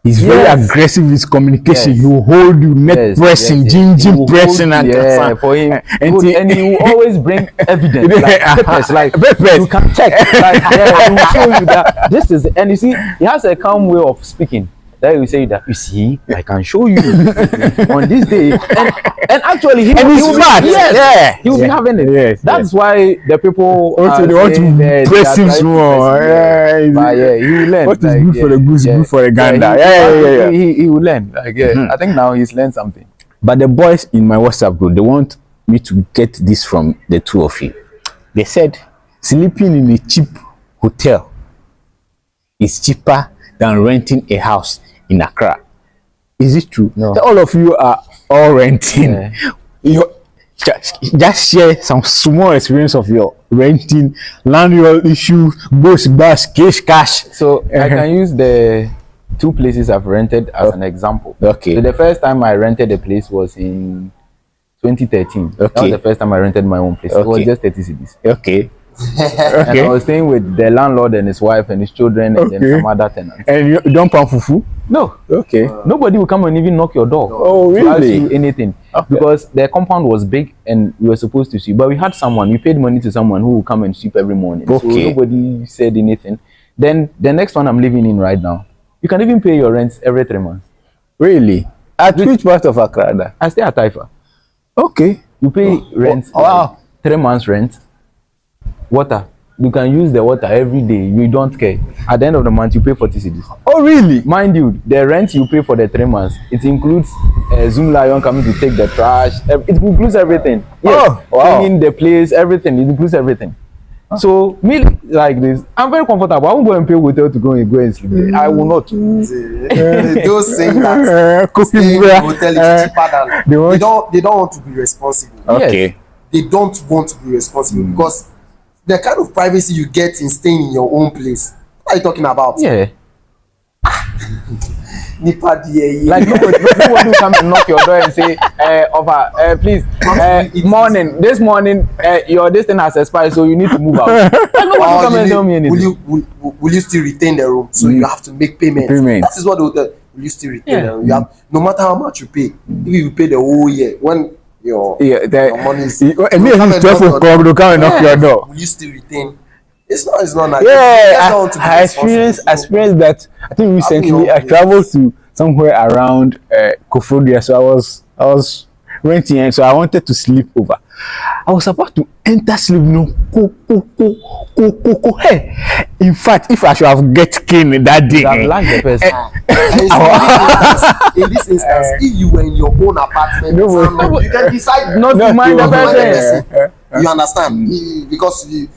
Speaker 1: He's very aggressive in his communication. He will hold you, neck pressing, gym pressing, and
Speaker 2: for him. And he will always bring evidence, like papers, you can check. Like, he will show you that this is, and you see, he has a calm way of speaking. That he will say that, you see, I can show you on this day, and actually he will
Speaker 1: smart.
Speaker 2: He will be having it.
Speaker 1: Yes,
Speaker 2: that's why the people
Speaker 1: they want to press him more.
Speaker 2: But he will learn.
Speaker 1: What is good for the goose, good for the gander.
Speaker 2: He will learn. Like, I think now he's learned something.
Speaker 1: But the boys in my WhatsApp group, they want me to get this from the two of you. They said sleeping in a cheap hotel is cheaper than renting a house in Accra. Is it true?
Speaker 2: No.
Speaker 1: All of you are all renting. You just share some small experience of your renting, landlord issue, ghost bus, cash.
Speaker 2: So I can use the two places I've rented as an example.
Speaker 1: Okay.
Speaker 2: So the first time I rented a place was in 2013.
Speaker 1: Okay.
Speaker 2: That was the first time I rented my own place. It was just 30 cedis.
Speaker 1: Okay.
Speaker 2: And I was staying with the landlord and his wife and his children and then some other tenants.
Speaker 1: And you don't pay fufu?
Speaker 2: No.
Speaker 1: Okay.
Speaker 2: Nobody will come and even knock your door.
Speaker 1: Oh, really?
Speaker 2: To ask you anything. Because the compound was big and we were supposed to sweep. But we had someone, we paid money to someone who will come and sweep every morning.
Speaker 1: Okay.
Speaker 2: So nobody said anything. Then the next one I'm living in right now, you can even pay your rent every 3 months.
Speaker 1: Really? At which part of Accra?
Speaker 2: I stay at Taifa.
Speaker 1: Okay.
Speaker 2: You pay rent, 3 months rent, water. You can use the water every day. You don't care. At the end of the month, you pay 40 cedis.
Speaker 1: Oh, really?
Speaker 2: Mind you, the rent you pay for the 3 months, it includes Zoom Lion coming to take the trash. It includes everything.
Speaker 1: Oh, wow.
Speaker 2: Cleaning the place, everything. It includes everything. So me like this, I'm very comfortable. I won't go and pay hotel to go and sleep there. I will not.
Speaker 3: Those saying that staying in the hotel is cheaper than they don't want to be responsible.
Speaker 1: Okay.
Speaker 2: Yes.
Speaker 3: They don't want to be responsible because the kind of privacy you get in staying in your own place. What are you talking about?
Speaker 2: Yeah.
Speaker 3: Like
Speaker 2: nobody will come and knock your door and say, please, this morning, your this thing has expired, so you need to move out. Nobody will come and tell me anything.
Speaker 3: Will you still retain the room? So you have to make payment. That is what the hotel. Will you still retain the room? You have, no matter how much you pay, if you pay the whole year, when your money is,
Speaker 1: and then 12 o'clock, they'll come and knock your door.
Speaker 3: Will you still retain? It's not like
Speaker 1: I experienced that. I think recently I traveled to somewhere around Kofodia, so I was renting, and so I wanted to sleep over. I was about to enter sleep, Hey, in fact, if I should have get cane that day,
Speaker 2: like the person.
Speaker 3: In this instance, if you were in your own apartment, you can decide
Speaker 2: not to mind the person.
Speaker 3: You understand? Because you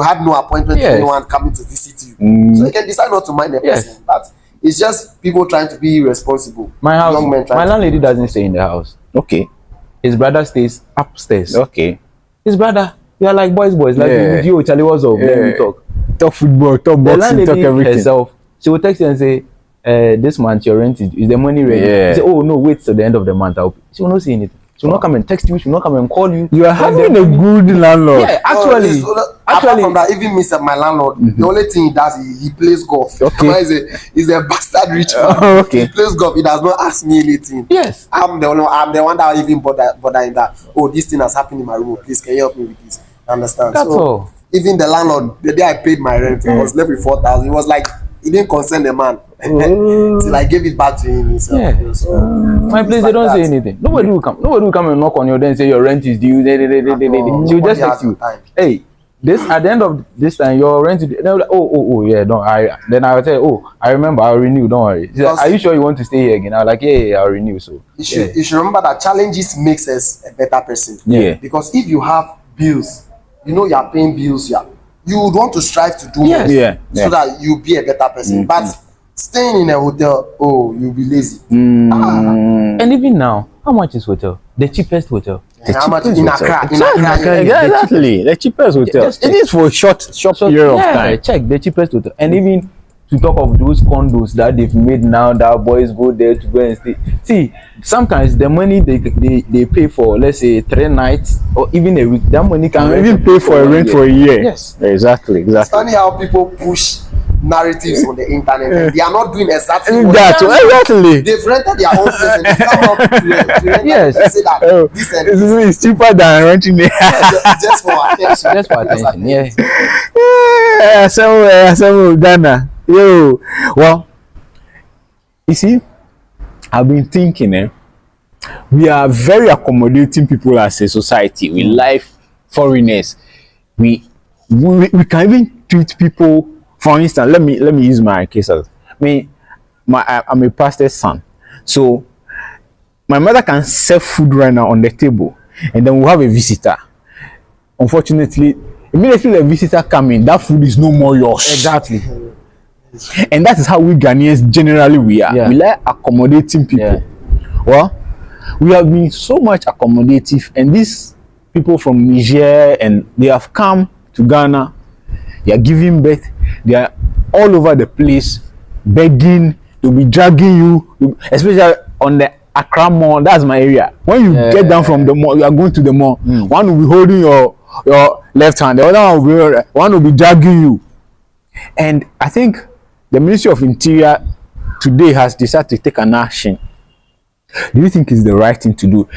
Speaker 3: had no appointment with anyone coming to visit you, so you can decide not to mind the person. But it's just people trying to be responsible.
Speaker 2: My landlady doesn't stay in the house.
Speaker 1: Okay.
Speaker 2: His brother stays upstairs.
Speaker 1: Okay.
Speaker 2: His brother, we are like boys. Like with you, Charlie, what's up? Then we
Speaker 1: talk football, talk boxing, talk everything.
Speaker 2: Herself, she will text you and say, this month your rent is the money ready? She say, oh no, wait till the end of the month. She will not say anything. She will not come and text you. She will not come and call you.
Speaker 1: You are having a good landlord.
Speaker 3: Yeah, actually, apart from that, even my landlord, the only thing he does, he plays golf.
Speaker 1: Okay.
Speaker 3: He's a bastard rich man.
Speaker 1: Okay.
Speaker 3: He plays golf. He does not ask me anything.
Speaker 2: Yes.
Speaker 3: I'm the one that even bothering that. Oh, this thing has happened in my room. Please, can you help me with this? Understand?
Speaker 2: That's all.
Speaker 3: Even the landlord, the day I paid my rent, I was left with 4,000. He was like, he didn't concern the man. Till I gave it back to him himself.
Speaker 2: Yeah.
Speaker 3: So,
Speaker 2: my place, they don't say anything. Nobody will come and knock on your door and say your rent is due. She will just text you. Hey, at the end of this time, your rent is due. They're like, yeah, then I will say, I remember, I'll renew, don't worry. She's like, are you sure you want to stay here again? I was like, yeah, I'll renew. So
Speaker 3: you should remember that challenges makes us a better person.
Speaker 1: Yeah.
Speaker 3: Because if you have bills, you are paying bills, you would want to strive to do more. So that you'll be a better person. But staying in a hotel, you'll be lazy.
Speaker 2: And even now, how much is hotel? The cheapest hotel.
Speaker 3: How much in Accra?
Speaker 1: Exactly. The cheapest hotel. It is for a short period of time.
Speaker 2: Check the cheapest hotel. And even to talk of those condos that they've made now, that boys go there to go and stay. See, sometimes the money they pay for, let's say 3 nights or even a week, that money can
Speaker 1: even pay for a rent for a year.
Speaker 2: Yes.
Speaker 1: Exactly.
Speaker 3: It's funny how people push narratives on the internet, and they are not doing exactly what
Speaker 1: That
Speaker 3: they are doing.
Speaker 1: exactly.
Speaker 3: They've rented their own place and they come out to rent
Speaker 2: Yes.
Speaker 3: and say that
Speaker 1: Oh,
Speaker 3: this and this
Speaker 1: it's cheaper than renting it.
Speaker 3: just for attention.
Speaker 2: Just for attention. Yeah.
Speaker 1: Yeah, somewhere Ghana. Yo, well, you see, I've been thinking, we are very accommodating people as a society. We like foreigners. We can even treat people. For instance, let me use my case as I'm a pastor's son, so my mother can serve food right now on the table, and then we'll have a visitor. Unfortunately, immediately the visitor come in, that food is no more yours.
Speaker 2: Exactly.
Speaker 1: And that is how we Ghanaians generally we are.
Speaker 2: Yeah.
Speaker 1: We like accommodating people.
Speaker 2: Yeah.
Speaker 1: Well, we have been so much accommodative, and these people from Niger, and they have come to Ghana. They are giving birth. They are all over the place, begging. They'll be dragging you, especially on the Accra mall. That's my area. When you get down from the mall, you are going to the mall. One will be holding your left hand. The other one will be dragging you. And I think the Ministry of Interior today has decided to take an action. Do you think it's the right thing to do?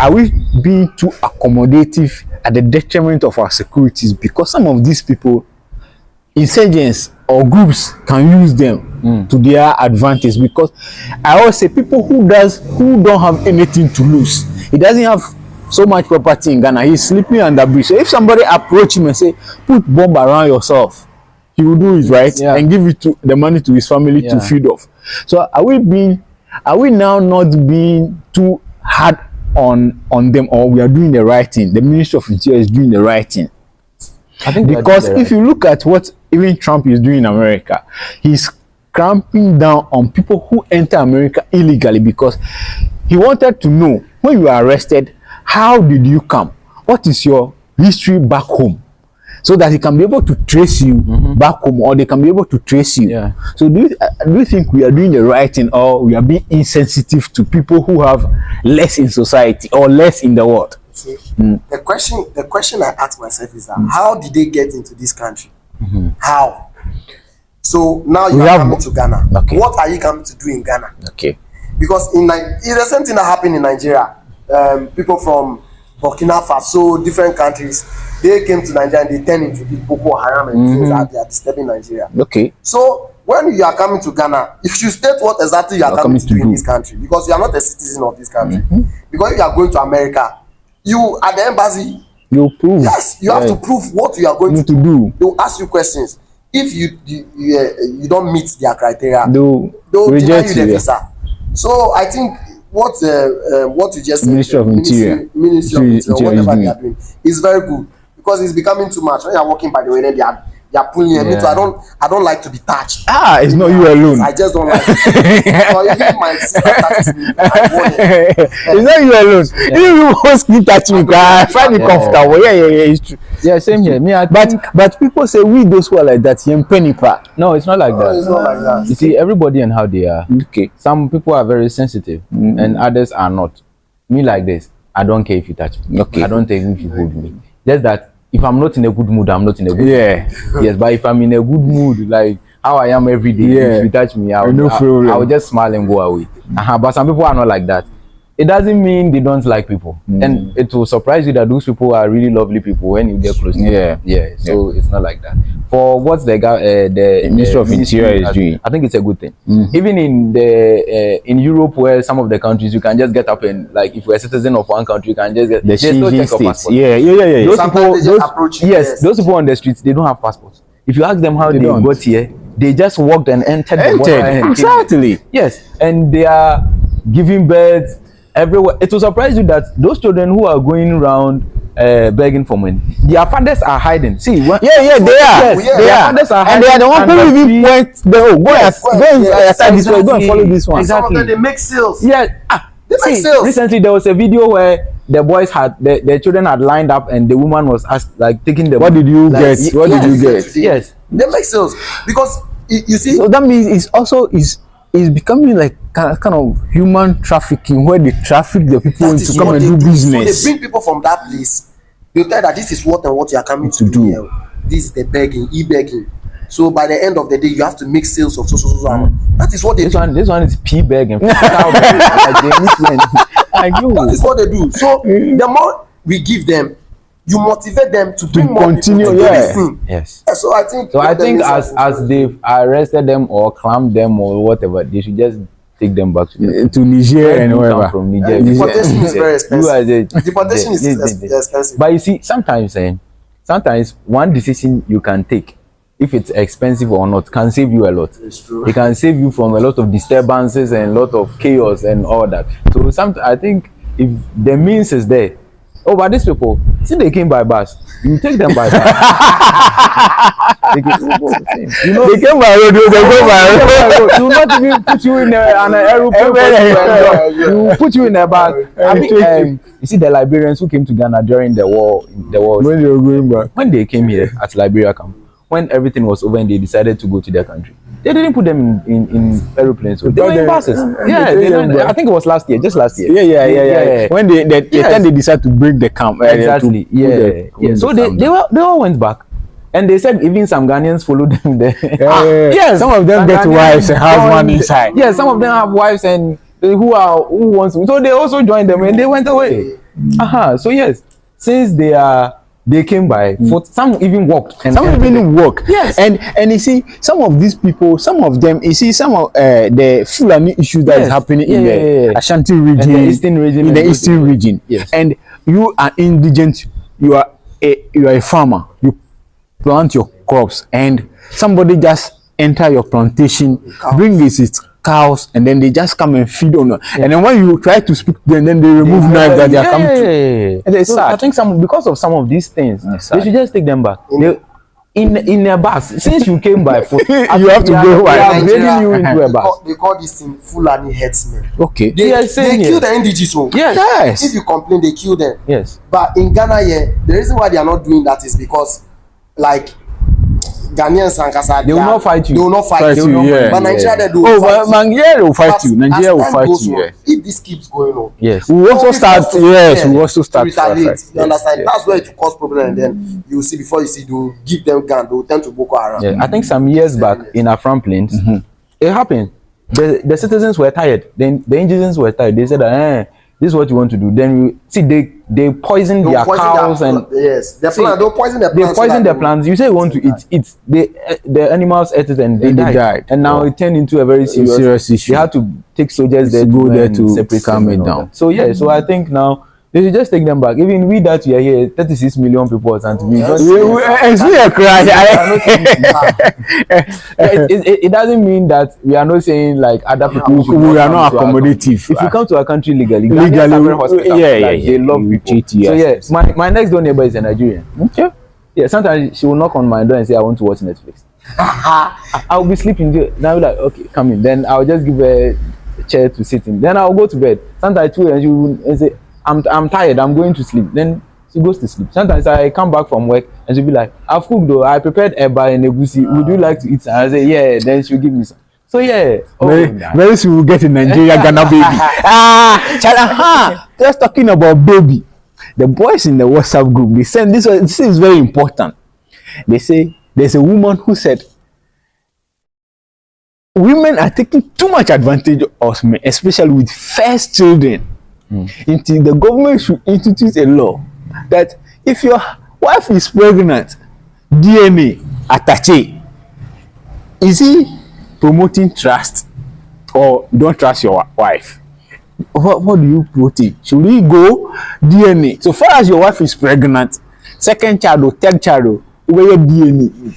Speaker 1: Are we being too accommodative at the detriment of our securities? Because some of these people, insurgents or groups, can use them to their advantage. Because I always say, people who don't have anything to lose, he doesn't have so much property in Ghana, he's sleeping under bridge. So if somebody approach him and say, put bomb around yourself, he will do it, right? And give it the money to his family to feed off. So are we now not being too hard on them, or we are doing the right thing? The Ministry of Interior is doing the right thing.
Speaker 2: I think
Speaker 1: Because if you look at what even Trump is doing in America, he's clamping down on people who enter America illegally, because he wanted to know, when you are arrested, how did you come? What is your history back home? So that he can be able to trace you back home, or they can be able to trace you.
Speaker 2: Yeah.
Speaker 1: So do you think we are doing the right thing, or we are being insensitive to people who have less in society or less in the world?
Speaker 3: See, the question I ask myself is that how did they get into this country? How? So now you are coming to Ghana.
Speaker 1: Okay.
Speaker 3: What are you coming to do in Ghana?
Speaker 1: Okay.
Speaker 3: Because it's the same thing that happened in Nigeria. People from Burkina Faso, different countries, they came to Nigeria and they turned into the Boko Haram and things that they are disturbing Nigeria.
Speaker 1: Okay.
Speaker 3: So when you are coming to Ghana, if you state what exactly you are coming to do in this country, because you are not a citizen of this country, because you are going to America, you at the embassy,
Speaker 1: you prove.
Speaker 3: Yes, you have to prove what you are going to
Speaker 1: do.
Speaker 3: They will ask you questions. If you don't meet their criteria,
Speaker 1: They'll
Speaker 3: deny
Speaker 1: reject
Speaker 3: you the visa. So I think what you just said,
Speaker 1: Ministry of Interior,
Speaker 3: whatever they are doing, is very good, because it's becoming too much. When you are walking by the way, then they are pulling you. Me too. I don't like to be touched.
Speaker 1: It's not you alone.
Speaker 3: I just don't like it. Or even my sister touches me, I want it.
Speaker 1: It's not you alone. Even you won't keep touching me, I find it comfortable. Yeah, it's true.
Speaker 2: Yeah, same here. Me,
Speaker 1: but people say we those who are like that, penny pa.
Speaker 2: No, it's not like that.
Speaker 3: It's not like that.
Speaker 2: You see, everybody and how they are.
Speaker 1: Okay.
Speaker 2: Some people are very sensitive, and others are not. Me like this, I don't care if you touch me.
Speaker 1: Okay.
Speaker 2: I don't care if you hold me. Just that if I'm not in a good mood, I'm not in a good mood. Yes, but if I'm in a good mood, like how I am every day, if you touch me, I will just smile and go away. But some people are not like that. It doesn't mean they don't like people, and it will surprise you that those people are really lovely people when you get close to them. So it's not like that. For what the
Speaker 1: Ministry of Interior is doing,
Speaker 2: I think it's a good thing. Even in Europe, where some of the countries you can just get up and, like, if you're a citizen of one country, you can just get
Speaker 1: the
Speaker 2: no check of passport. Those people on the streets, they don't have passports. If you ask them how they got here, they just walked and entered the border.
Speaker 1: Exactly.
Speaker 2: Yes, and they are giving birth everywhere. It will surprise you that those children who are going around begging for money, their fathers are hiding. See, they are. Their fathers are hiding,
Speaker 1: and they are the one who even went. Go and follow this one.
Speaker 3: Exactly. Some of them, they make sales.
Speaker 2: Yeah.
Speaker 3: They make sales.
Speaker 2: Recently, there was a video where the boys had the children had lined up, and the woman was asked, like, taking the.
Speaker 1: What did you get? What did you get?
Speaker 2: Yes,
Speaker 3: they make sales because you see.
Speaker 1: So that means it's also is becoming like kind of human trafficking, where they traffic the people to come and do business.
Speaker 3: So they bring people from that place. They tell that this is what and what you are coming to do. This is the begging, e-begging. So by the end of the day, you have to make sales of so. That is what they do.
Speaker 2: This one is pea begging. Like
Speaker 3: that is what they do. So the more we give them, you motivate them to bring more
Speaker 1: continue,
Speaker 3: people to do this thing.
Speaker 2: Yes.
Speaker 3: So I think
Speaker 2: as they've arrested them or clamped them or whatever, they should just take them back to
Speaker 1: Niger and wherever.
Speaker 2: From Niger.
Speaker 3: Deportation is very expensive. Deportation is expensive.
Speaker 2: But you see, sometimes one decision you can take, if it's expensive or not, can save you a lot.
Speaker 3: It's true.
Speaker 2: It can save you from a lot of disturbances and a lot of chaos and all that. So I think if the means is there, but these people, since they came by bus, you take them by bus. They came by road, they go by road. Do not even put you in an aeroplane. You put you in a bus. You see the Liberians who came to Ghana during the war.
Speaker 1: When they were going back,
Speaker 2: when they came here at Liberia camp, when everything was over and they decided to go to their country, they didn't put them in aeroplanes. So they were in buses. I think it was just last year.
Speaker 1: Yeah. When they decided to break the camp.
Speaker 2: Exactly. So they all went back. And they said even some Ghanaians followed them there.
Speaker 1: Yes, some of them get wives and have one inside.
Speaker 2: Yes, some of them have wives and who wants to. So they also joined them and they went away. So yes, since they came by, some even walked. And
Speaker 1: some even walk.
Speaker 2: Yes.
Speaker 1: And you see, some of these people, some of them, you see, some of the Fulani issues that is happening in the Ashanti region,
Speaker 2: and the Eastern region,
Speaker 1: in the Eastern region.
Speaker 2: Yes.
Speaker 1: And you are indigent, you are a farmer, you plant your crops, and somebody just enter your plantation, bring his cows, and then they just come and feed on them. And then when you try to speak to them, then they remove knives that they are coming to. And it's sad.
Speaker 2: I think because of some of these things, they should just take them back. In a bus, since you came by foot,
Speaker 1: you have to go by.
Speaker 2: You into a bus.
Speaker 3: They call this thing Fulani headsmen.
Speaker 1: Okay.
Speaker 3: They kill the indigenous.
Speaker 2: Yes.
Speaker 3: If you complain, they kill them.
Speaker 2: Yes.
Speaker 3: But in Ghana, the reason why they are not doing that is because, like, Ghanaians and Kasa,
Speaker 2: they will not fight you.
Speaker 3: They will not fight you. But Nigeria, they do.
Speaker 1: Nigeria will fight you. Nigeria will fight you.
Speaker 3: If this keeps going on,
Speaker 1: yes, we also start. Yes, we also start
Speaker 3: to retaliate. You understand? That's where it will cause problem, and then you will see before you see they will give them gun. They will turn to Boko Haram.
Speaker 2: Yeah, I think some years back in Accra plains, it happened. The citizens were tired. Then the indigenous were tired. They said, this is what you want to do. Then they poison their cows and
Speaker 3: they poison their plants.
Speaker 2: They poison their plants. You say you want to eat the animals ate it and they died. And now it turned into a very serious issue. They had to take soldiers there to go there to calm it down. So so I think now they should just take them back. Even we that we are here, 36 million people or something. It doesn't mean that we are not saying like other people.
Speaker 1: We are not accommodative.
Speaker 2: If you come to our country legally, they love people. So my next door neighbor is a Nigerian. Okay. Yeah, sometimes she will knock on my door and say, I want to watch Netflix. I'll be sleeping there. Then I'll be like, okay, come in. Then I'll just give her a chair to sit in. Then I'll go to bed. Sometimes too, and she will say, I'm tired, I'm going to sleep. Then she goes to sleep. Sometimes I come back from work and she'll be like, I've cooked though, I prepared eba and egusi. Would you like to eat some? I say, yeah. Then she'll give me some. So
Speaker 1: very soon we'll get in Nigeria Ghana baby. Just talking about baby. The boys in the WhatsApp group, they said this is very important. They say there's a woman who said women are taking too much advantage of men, especially with first children. Until the government should institute a law that if your wife is pregnant, DNA attache, is he promoting trust or you don't trust your wife? What do you promote? Should we go DNA? So far as your wife is pregnant, second child or third child, where your DNA?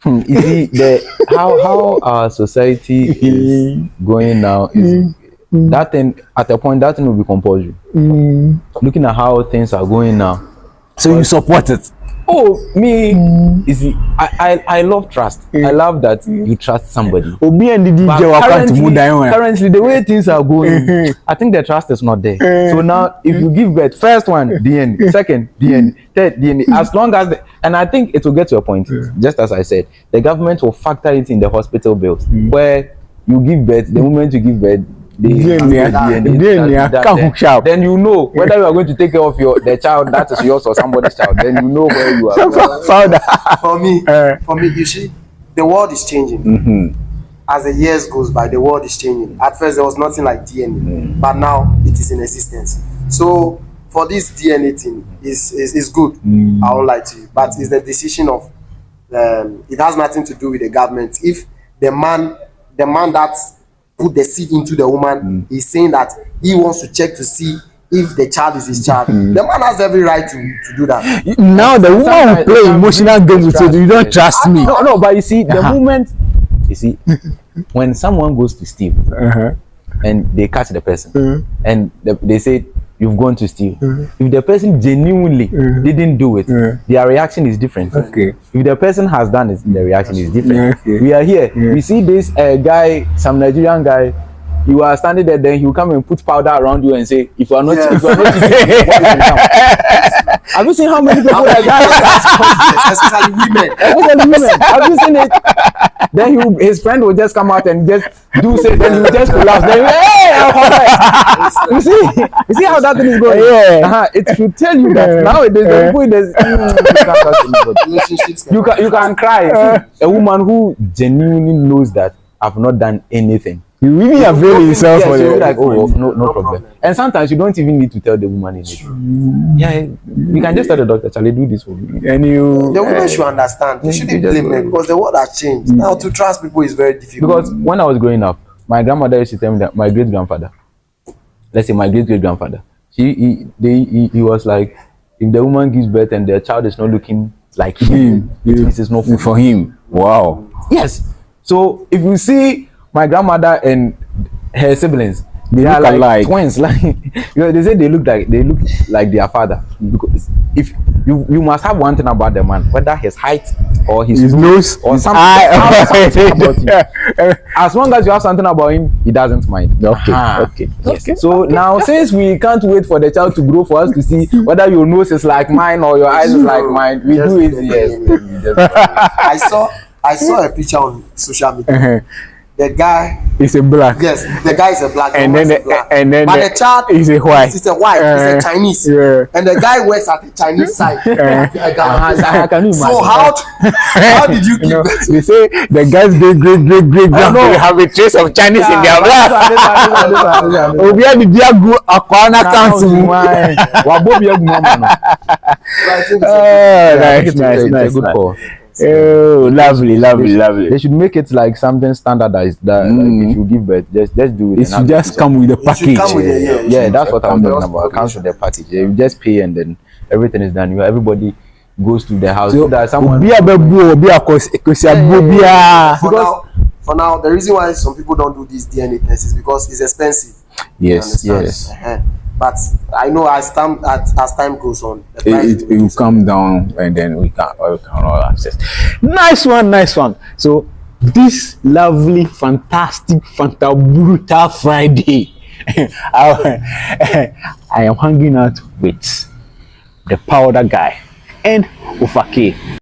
Speaker 2: You see, how our society is going now is that thing at a point that thing will be compulsory. Looking at how things are going now,
Speaker 1: so you support it?
Speaker 2: Me, you see, I love trust. I love that you trust somebody. Currently, the way things are going, I think the trust is not there. So now, if you give birth, first one DNA, second DNA, third DNA, as long as and I think it will get to a point. Just as I said, the government will factor it in the hospital bills where you give birth. The moment you give birth, then you know whether you are going to take care of the child that is yours or somebody's child. Then you know where you are.
Speaker 3: For me, you see, the world is changing. As the years goes by, the world is changing. At first, there was nothing like DNA, but now it is in existence. So for this DNA thing, is good. I won't lie to you, but it's the decision of. It has nothing to do with the government. If the man that put the seed into the woman is saying that he wants to check to see if the child is his child, the man has every right to do that.
Speaker 1: Now the woman will play emotional game with you. You don't trust me.
Speaker 2: No, but you see, the moment you see when someone goes to steal and they catch the person and they say you've gone to steal. If the person genuinely didn't do it, their reaction is different.
Speaker 1: Okay.
Speaker 2: If the person has done it, the reaction is different. We are here. We see this guy, some Nigerian guy. You are standing there, then he will come and put powder around you and say, if you are not, if you are not, have you seen how many people like that?
Speaker 3: Especially women.
Speaker 2: Especially women. Have you seen it? Then his friend will just come out and just do say, then he will just collapse. Then hey, you see how that thing is going?
Speaker 1: Yeah.
Speaker 2: It should tell you that nowadays you can cry. See, a woman who genuinely knows that I've not done anything.
Speaker 1: You really avail yourself for
Speaker 2: you're
Speaker 1: it.
Speaker 2: like, oh, no problem. And sometimes you don't even need to tell the woman anything. Yeah, you can just tell the doctor, Charlie, do this for me.
Speaker 1: And you,
Speaker 3: the woman should understand. You shouldn't blame them because the world has changed. Now to trust people is very difficult.
Speaker 2: Because when I was growing up, my grandmother used to tell me that my great grandfather, let's say my great grandfather, he was like, if the woman gives birth and the child is not looking like him, it is not
Speaker 1: for him. Wow.
Speaker 2: Yes. So if you see my grandmother and her siblings, they
Speaker 1: look
Speaker 2: are like
Speaker 1: alike.
Speaker 2: twins. Like they say they look like their father. Because if you must have one thing about the man, whether his height or his
Speaker 1: nose
Speaker 2: or
Speaker 1: his
Speaker 2: something,
Speaker 1: eye.
Speaker 2: about him. As long as you have something about him, he doesn't mind.
Speaker 1: Okay.
Speaker 2: Yes. So now, since we can't wait for the child to grow for us to see whether your nose is like mine or your eyes is like mine, we do it.
Speaker 3: Yes. I saw a picture on social media. The guy
Speaker 1: is a black.
Speaker 3: Yes, the guy is a black.
Speaker 1: And then
Speaker 3: but the child
Speaker 1: is a white.
Speaker 3: It's a white. It's a Chinese.
Speaker 1: Yeah.
Speaker 3: And the guy works at the Chinese side.
Speaker 2: Can you
Speaker 3: So how did you keep that?
Speaker 1: They say the guy's great grandpa have a trace of Chinese in their blood. Obi a di agu akwana council. Nice.
Speaker 2: Good call.
Speaker 1: Oh, lovely.
Speaker 2: They should make it like something standardized that like if you give birth, just do it.
Speaker 1: It should just come with the package.
Speaker 2: Yeah, that's what I'm talking about. It comes with the package. You just pay and then everything is done. Everybody goes to the house. So that someone.
Speaker 3: For now, the reason why some people don't do this DNA test is because it's expensive.
Speaker 1: Yes.
Speaker 3: But I know as time goes on,
Speaker 1: it will come down and then we can all access. Nice one. So this lovely, fantastic, brutal Friday, I am hanging out with the powder guy and Ufake.